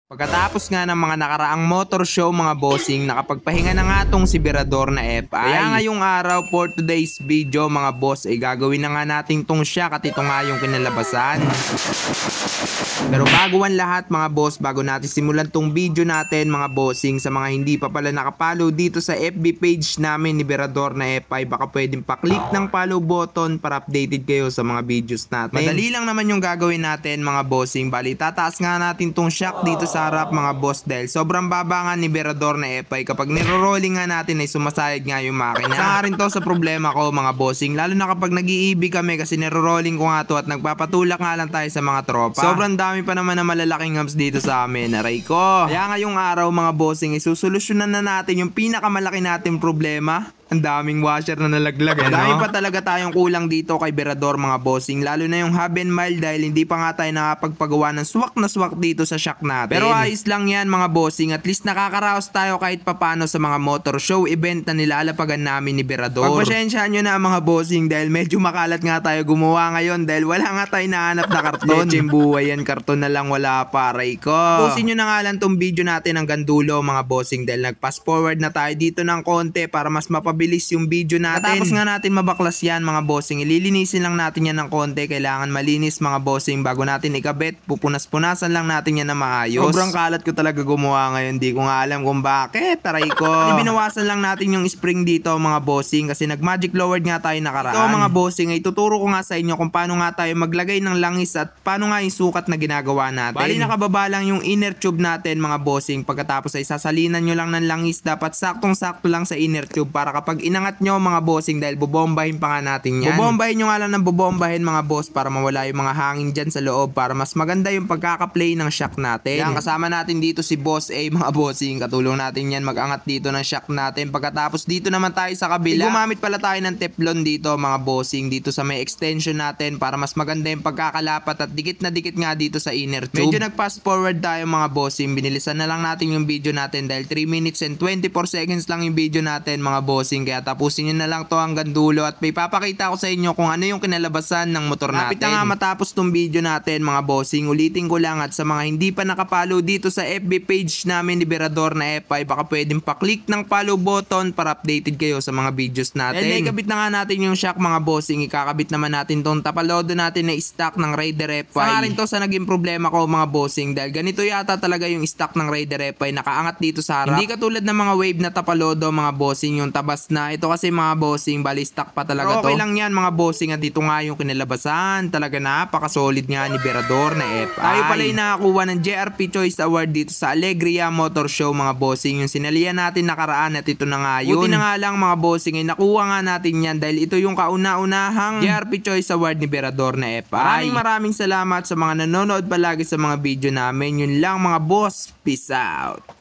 Pagkatapos nga ng mga nakaraang motor show mga bossing, nakapagpahinga na nga tong si Berador na FI. Kaya ngayong araw for today's video mga boss ay gagawin na nga natin tong shock at ito nga yung kinalabasan. Pero bago ang lahat mga boss, bago natin simulan tong video natin mga bossing, sa mga hindi pa pala nakapollow dito sa FB page namin ni Berador na FI, baka pwedeng pa-click ng follow button para updated kayo sa mga videos natin. Madali lang naman yung gagawin natin mga bossing, bali tataas nga natin tong shock dito sa harap mga boss dahil sobrang baba nga ni Berador na FI. Kapag niro-rolling nga natin ay sumasayad nga yung makina. Isa nga rin to sa problema ko mga bossing, lalo na kapag nag-iibig kami kasi niro-rolling ko nga to at nagpapatulak nga lang tayo sa mga tropa. Sobrang dami pa naman na malalaking hubs dito sa amin, aray ko. Kaya ngayong araw mga bossing, isusolusyonan na natin yung pinakamalaki nating problema. Ang daming washer na nalaglag. Ang dami pa talaga tayong kulang dito kay Berador mga bossing, lalo na yung hub and mile dahil hindi pa nga tayo nakapagpagawa ng swak na swak dito sa shock natin. Pero ayos lang yan mga bossing, at least nakakaraos tayo kahit papano sa mga motor show event na nilalapagan namin ni Berador. Pagpasyensyahan nyo na mga bossing dahil medyo makalat nga tayo gumawa ngayon dahil wala nga tayo nahanap na karton. Lecheng buhay yan, karton na lang wala pa, aray ko. Posin nyo na nga lang tong video natin hanggang dulo mga bossing dahil nag-fast forward na tayo dito ng konti para mas mapabilis yung video natin. Tapos nga natin mabaklas yan mga bossing, ililinisin lang natin yan ng konti. Kailangan malinis mga bossing bago natin ikabit. Pupunas-punasan lang natin yan na maayos. Sobrang kalat ko talaga gumawa ngayon, di ko nga alam kung bakit, taray ko. Binawasan lang natin yung spring dito mga bossing kasi nag magic lowered nga tayo nakaraan. Ito mga bossing ay tuturo ko nga sa inyo kung paano nga tayo maglagay ng langis at paano nga yung sukat na ginagawa natin. Bali nakababa lang yung inner tube natin mga bossing, pagkatapos ay sasalinan nyo lang ng langis. Dapat saktong-sakto lang sa inner tube para kapag inangat nyo mga bossing, dahil bubombahin pa nga natin yan. Bubombahin nyo nga lang ng bubombahin mga boss para mawala yung mga hangin dyan sa loob, para mas maganda yung pagkaka-play ng shock natin. Yan, kasama natin dito si Boss A mga bossing, katulong natin yan mag-angat dito ng shock natin. Pagkatapos dito naman tayo sa kabila, gumamit pala tayo ng teflon dito mga bossing, dito sa may extension natin para mas maganda yung pagkakalapat at dikit na dikit nga dito sa inner tube. Medyo nag-fast forward tayo mga bossing, binilisan na lang natin yung video natin dahil 3 minutes and 24 seconds lang yung video natin mga bossing, kaya tapusin nyo na lang to hanggang dulo at may papakita ko sa inyo kung ano yung kinalabasan ng motor natin. Napit na nga matapos tong video natin mga bossing, ulitin ko lang, at sa mga hindi pa nakapollow dito sa FB page namin ni Berador na FI, baka pwedeng pa-click ng follow button para updated kayo sa mga videos natin. Dahil ikabit na nga natin yung shock mga bossing, ikakabit naman natin tong tapalodo natin na stock ng Raider FI. Saka rin to sa naging problema ko mga bossing dahil ganito yata talaga yung stock ng Raider FI, nakaangat dito sa harap. Hindi katulad ng mga wave na tapalodo mga bossing, yung tabas na. Ito kasi mga bossing, bali stock pa talaga to. Okay lang yan mga bossing, at dito nga yung kinalabasan. Talaga napaka-solid nga ni Berador na FI. Tayo pala yung nakakuha ng JRP Choice Award dito sa Alegria Motor Show mga bossing, yung sinalihan natin nakaraan, at ito na nga yun. Buti na nga lang mga bossing ay nakuha nga natin yan dahil ito yung kauna-unahang JRP Choice Award ni Berador na FI. Maraming salamat sa mga nanonood palagi sa mga video namin. Yun lang mga boss, peace out.